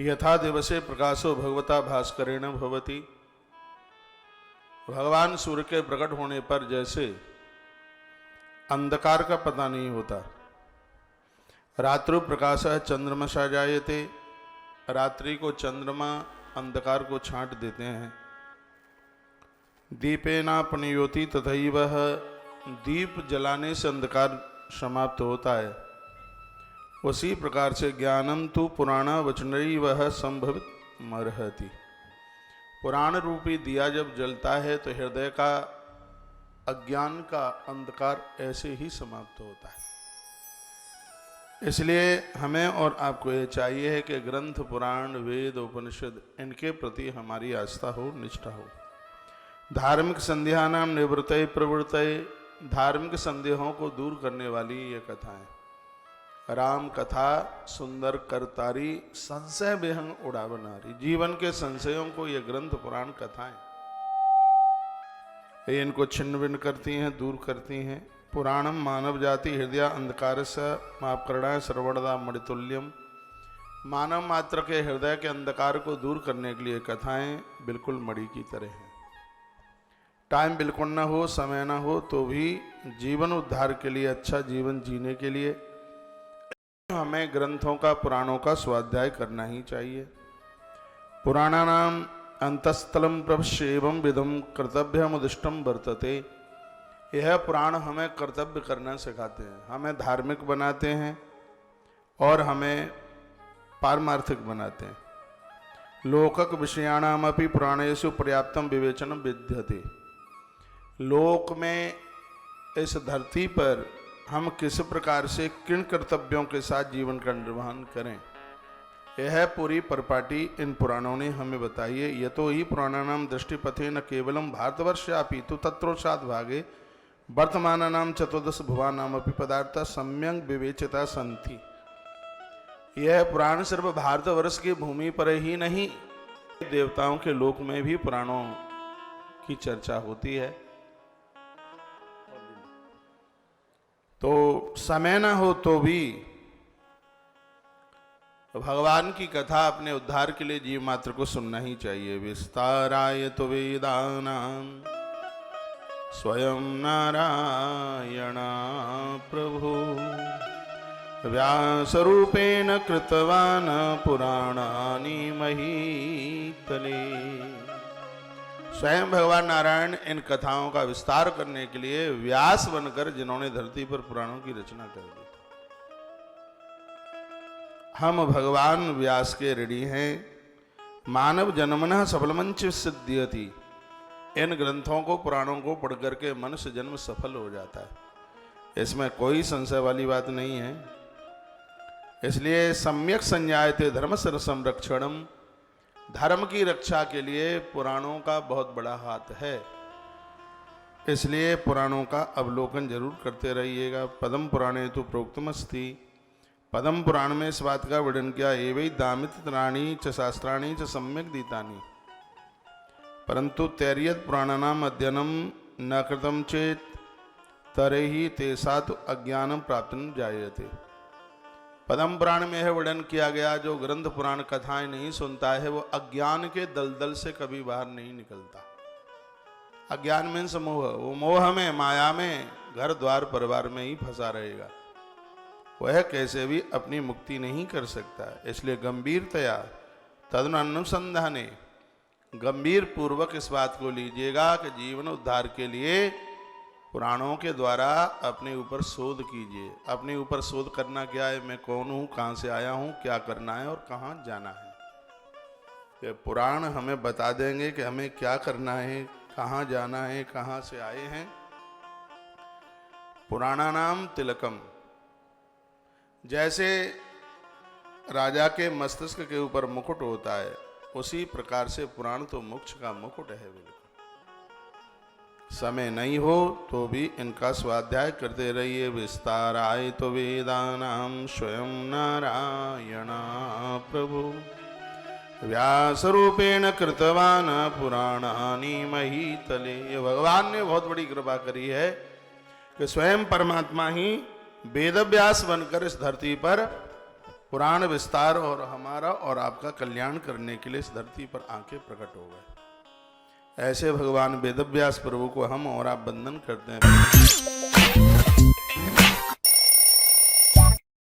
यथा दिवसे प्रकाशो भगवता भास्करेण भवति। भगवान सूर्य के प्रकट होने पर जैसे अंधकार का पता नहीं होता, रात्रि प्रकाशः चंद्रमसा जायते, रात्रि को चंद्रमा अंधकार को छांट देते हैं। दीपेनापनियोति तथैव, दीप जलाने से अंधकार समाप्त होता है, उसी प्रकार से ज्ञानम तो पुराणा वचनैव संभवित मर्हति। पुराण रूपी दिया जब जलता है तो हृदय का अज्ञान का अंधकार ऐसे ही समाप्त होता है। इसलिए हमें और आपको ये चाहिए है कि ग्रंथ, पुराण, वेद, उपनिषद इनके प्रति हमारी आस्था हो, निष्ठा हो। धार्मिक संध्यानाम निवृत्तये प्रवृत्तये, धार्मिक संदेहों को दूर करने वाली ये कथाएं। राम कथा सुंदर करतारी, संशय बेहंग उड़ावनारी। जीवन के संशयों को ये ग्रंथ, पुराण, कथाएं ये इनको छिन्न भिन्न करती हैं, दूर करती हैं। पुराणम मानव जाति हृदय अंधकारस्य मापकरणाय सर्वदा मणितुल्यम। मानव मात्र के हृदय के अंधकार को दूर करने के लिए कथाएं बिल्कुल मणि की तरह हैं। टाइम बिल्कुल ना हो, समय ना हो, तो भी जीवन उद्धार के लिए, अच्छा जीवन जीने के लिए हमें ग्रंथों का, पुराणों का स्वाध्याय करना ही चाहिए। पुराणानाम अंतस्थलम प्रभश्येवं विधम कर्तव्यमुदिष्टम वर्तते। यह पुराण हमें कर्तव्य करना सिखाते हैं, हमें धार्मिक बनाते हैं और हमें पारमार्थिक बनाते हैं। लोकक विषयाणामपि पुराणेषु पर्याप्तम विवेचनम विद्यते। लोक में, इस धरती पर हम किस प्रकार से किन कर्तव्यों के साथ जीवन का निर्वहन करें, यह पूरी परिपाटी इन पुराणों ने हमें बताई है। यतो ही पुराणानाम दृष्टिपथे न केवलम भारतवर्षापि तु तत्रोषात् भागे वर्तमानानाम चतुर्दश भुवानामपि पदार्थ सम्यक विवेचिता सन्ति। यह पुराण सिर्फ भारतवर्ष की भूमि पर ही नहीं, देवताओं के लोक में भी पुराणों की चर्चा होती है। तो समय ना हो तो भी भगवान की कथा अपने उद्धार के लिए जीव मात्र को सुनना ही चाहिए। विस्ताराय तो वेदानां स्वयं नारायण प्रभु व्यासरूपेण कृतवान् पुराणानि महीतले। स्वयं भगवान नारायण इन कथाओं का विस्तार करने के लिए व्यास बनकर जिन्होंने धरती पर पुराणों की रचना कर दी। हम भगवान व्यास के ऋणी हैं। मानव जन्मनः सफलमंच सिद्ध्यति। इन ग्रंथों को, पुराणों को पढ़ करके मनुष्य जन्म सफल हो जाता है, इसमें कोई संशय वाली बात नहीं है। इसलिए सम्यक संज्ञायते धर्मस्य संरक्षणम, धर्म की रक्षा के लिए पुराणों का बहुत बड़ा हाथ है। इसलिए पुराणों का अवलोकन जरूर करते रहिएगा। पद्म पुराणे तो प्रोक्तमस्ति, पद्म पुराण में इस बात का वर्णन किया, एवं दामित्राणि च शास्त्राणि च सम्यक दीतानि, परंतु तैर्यत पुराणानाम अध्ययनम न कृतम चेत तरेहि तेसा तो अज्ञानम प्राप्त जायते। पद्म पुराण में यह वर्णन किया गया, जो ग्रंथ, पुराण, कथाएं नहीं सुनता है वो अज्ञान के दलदल से कभी बाहर नहीं निकलता। अज्ञान मीन्स मोह, वो मोह में, माया में, घर द्वार परिवार में ही फंसा रहेगा, वह कैसे भी अपनी मुक्ति नहीं कर सकता। इसलिए गंभीरतया तदनु अनुसंधाने, गंभीर पूर्वक इस बात को लीजिएगा कि जीवन उद्धार के लिए पुराणों के द्वारा अपने ऊपर शोध कीजिए। अपने ऊपर शोध करना क्या है, मैं कौन हूँ, कहाँ से आया हूँ, क्या करना है और कहाँ जाना है। ये पुराण हमें बता देंगे कि हमें क्या करना है, कहाँ जाना है, कहाँ से आए हैं। पुराणानाम तिलकम, जैसे राजा के मस्तिष्क के ऊपर मुकुट होता है, उसी प्रकार से पुराण तो मोक्ष का मुकुट है। बिल्कुल समय नहीं हो तो भी इनका स्वाध्याय करते रहिए। विस्ताराय तो वेदानां स्वयं नारायण प्रभु व्यास रूपेण कृतवान् पुराणानि महीतले। ये भगवान ने बहुत बड़ी कृपा करी है कि स्वयं परमात्मा ही वेद व्यास बनकर इस धरती पर पुराण विस्तार और हमारा और आपका कल्याण करने के लिए इस धरती पर आके प्रकट हो गए। ऐसे भगवान वेदव्यास प्रभु को हम और आप वंदन करते हैं।